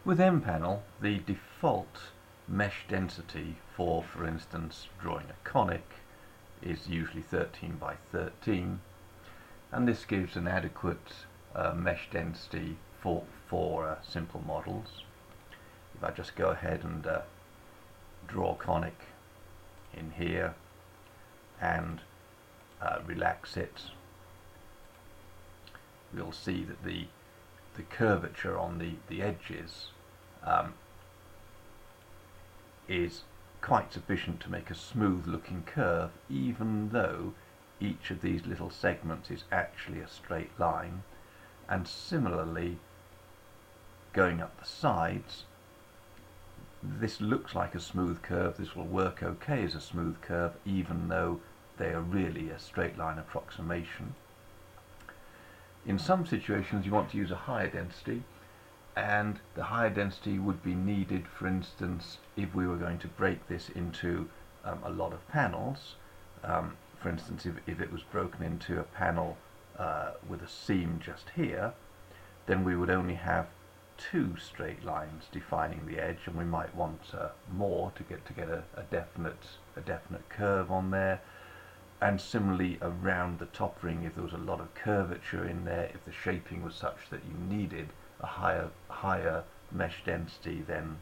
With MPanel, the default mesh density for instance, drawing a conic is usually 13 by 13, and this gives an adequate mesh density for simple models. If I just go ahead and draw conic in here and relax it, we'll see that the curvature on the edges is quite sufficient to make a smooth looking curve, even though each of these little segments is actually a straight line. And similarly, going up the sides, this looks like a smooth curve. This will work okay as a smooth curve, even though they are really a straight line approximation. In some situations you want to use a higher density, and the higher density would be needed, for instance, if we were going to break this into a lot of panels. For instance, if it was broken into a panel with a seam just here, then we would only have two straight lines defining the edge, and we might want more to get a definite curve on there. And similarly around the top ring, if there was a lot of curvature in there, if the shaping was such that you needed a higher mesh density, then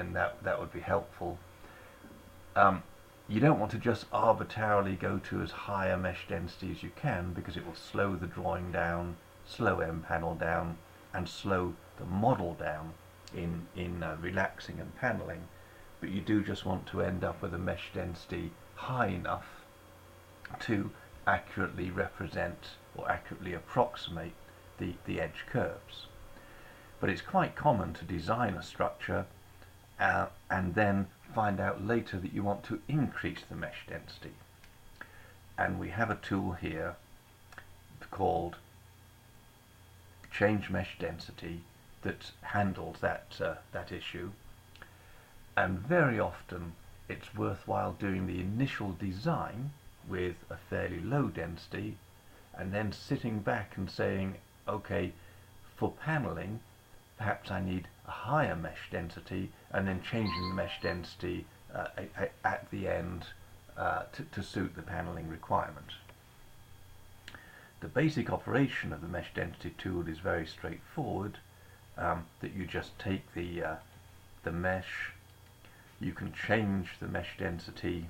that would be helpful. You don't want to just arbitrarily go to as high a mesh density as you can, because it will slow the drawing down, slow MPanel down, and slow the model down in relaxing and paneling. But you do just want to end up with a mesh density high enough to accurately represent or accurately approximate the edge curves. But it's quite common to design a structure and then find out later that you want to increase the mesh density. And we have a tool here called Change Mesh Density that handles that issue. And very often it's worthwhile doing the initial design with a fairly low density, and then sitting back and saying, okay, for paneling perhaps I need a higher mesh density, and then changing the mesh density at the end to suit the paneling requirement. The basic operation of the mesh density tool is very straightforward, that you just take the mesh. You can change the mesh density,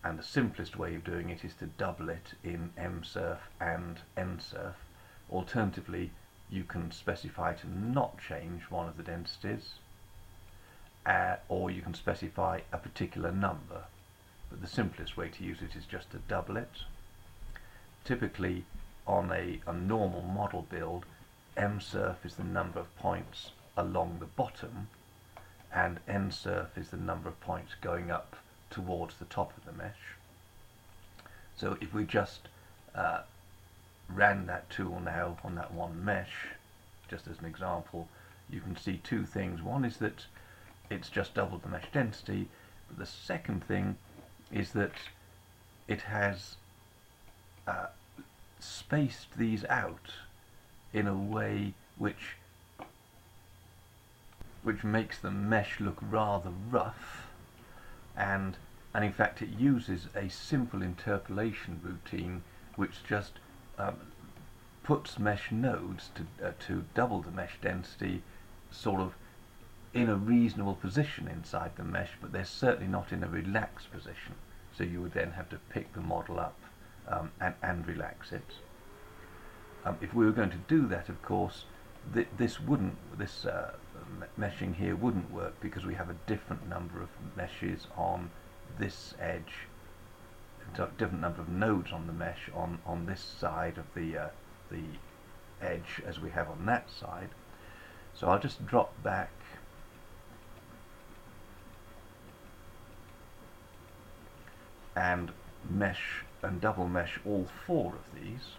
and the simplest way of doing it is to double it in MSurf and NSurf. Alternatively, you can specify to not change one of the densities, or you can specify a particular number, but the simplest way to use it is just to double it. Typically on a normal model build, MSurf is the number of points along the bottom, and NSurf is the number of points going up towards the top of the mesh. So if we just ran that tool now on that one mesh, just as an example, you can see two things. One is that it's just doubled the mesh density, but the second thing is that it has spaced these out in a way which makes the mesh look rather rough, and in fact it uses a simple interpolation routine which just puts mesh nodes to double the mesh density sort of in a reasonable position inside the mesh, but they're certainly not in a relaxed position, so you would then have to pick the model up and relax it. If we were going to do that, of course, this meshing here wouldn't work, because we have a different number of meshes on this edge, a different number of nodes on the mesh on this side of the edge as we have on that side. So I'll just drop back and mesh and double mesh all four of these.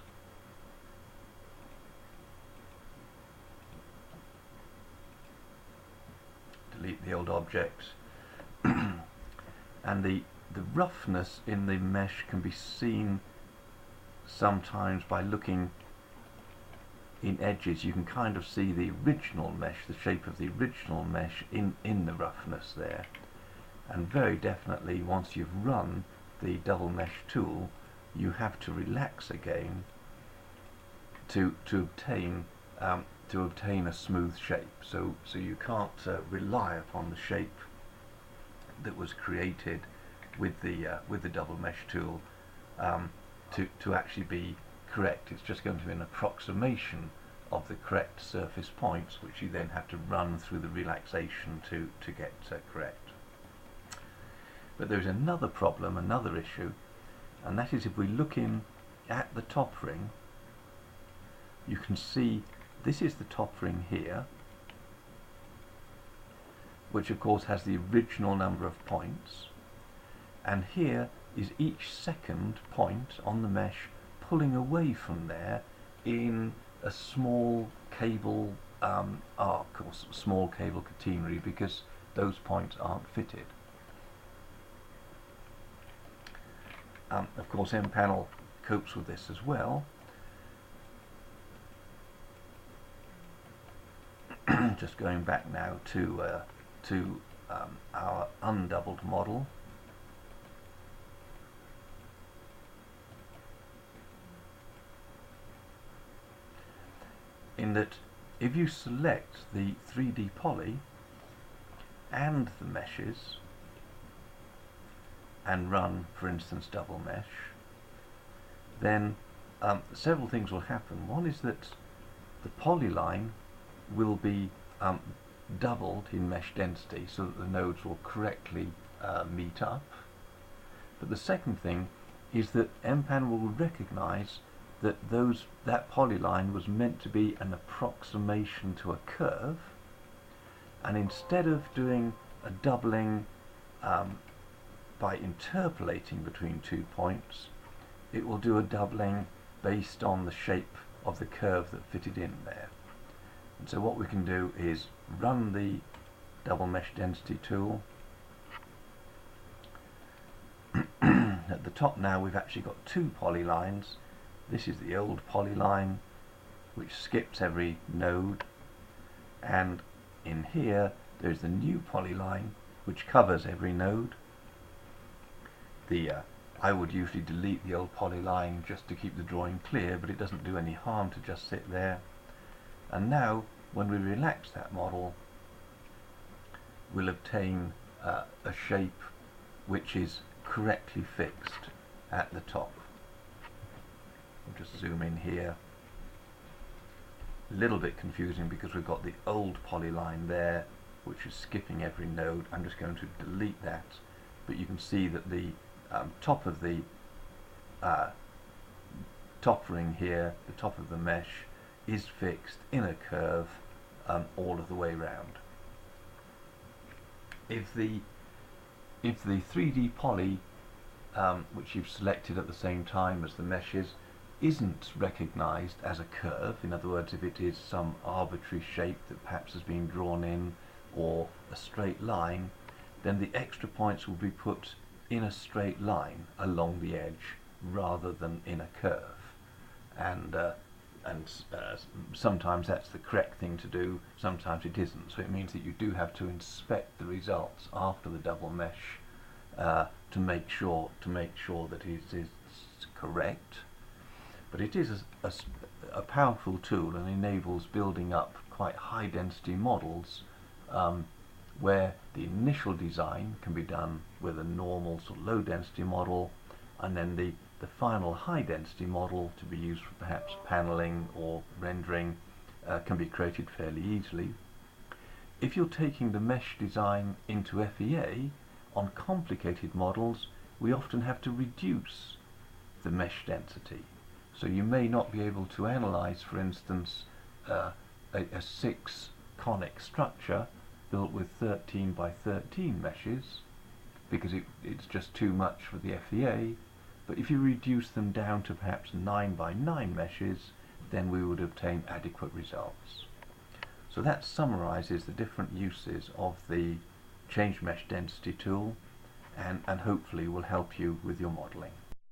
Delete the old objects. And the roughness in the mesh can be seen sometimes by looking in edges you can kind of see the original mesh, the shape of the original mesh in the roughness there. And very definitely once you've run the double mesh tool, you have to relax again to obtain a smooth shape. So you can't rely upon the shape that was created with the double mesh tool to actually be correct. It's just going to be an approximation of the correct surface points, which you then have to run through the relaxation to get correct. But there's another problem, another issue, and that is if we look in at the top ring, you can see this is the top ring here, which of course has the original number of points, and here is each second point on the mesh pulling away from there in a small cable arc or small cable catenary, because those points aren't fitted. Of course MPanel copes with this as well. Just going back now to our undoubled model. In that if you select the 3D poly and the meshes and run, for instance, double mesh, then several things will happen. One is that the polyline will be doubled in mesh density so that the nodes will correctly meet up. But the second thing is that MPanel will recognize that that polyline was meant to be an approximation to a curve, and instead of doing a doubling by interpolating between 2 points, it will do a doubling based on the shape of the curve that fitted in there. And so what we can do is run the double mesh density tool. At the top now we've actually got 2 polylines. This is the old polyline, which skips every node, and in here there's the new polyline, which covers every node. I would usually delete the old polyline just to keep the drawing clear, but it doesn't do any harm to just sit there. And now when we relax that model, we'll obtain a shape which is correctly fixed at the top. I'll just zoom in here. A little bit confusing because we've got the old polyline there which is skipping every node. I'm just going to delete that, but you can see that the top of the top ring here, the top of the mesh, is fixed in a curve all of the way round. If the 3D poly which you've selected at the same time as the meshes isn't recognized as a curve, in other words, if it is some arbitrary shape that perhaps has been drawn in, or a straight line, then the extra points will be put in a straight line along the edge rather than in a curve. And sometimes that's the correct thing to do, sometimes it isn't. So it means that you do have to inspect the results after the double mesh to make sure that it is correct. But it is a powerful tool and enables building up quite high density models where the initial design can be done with a normal sort of low density model, and then the final high density model to be used for perhaps paneling or rendering can be created fairly easily. If you're taking the mesh design into FEA, on complicated models we often have to reduce the mesh density. So you may not be able to analyze, for instance, a 6 conic structure built with 13 by 13 meshes, because it's just too much for the FEA. But if you reduce them down to perhaps 9 by 9 meshes, then we would obtain adequate results. So that summarizes the different uses of the Change Mesh Density tool, and hopefully will help you with your modeling.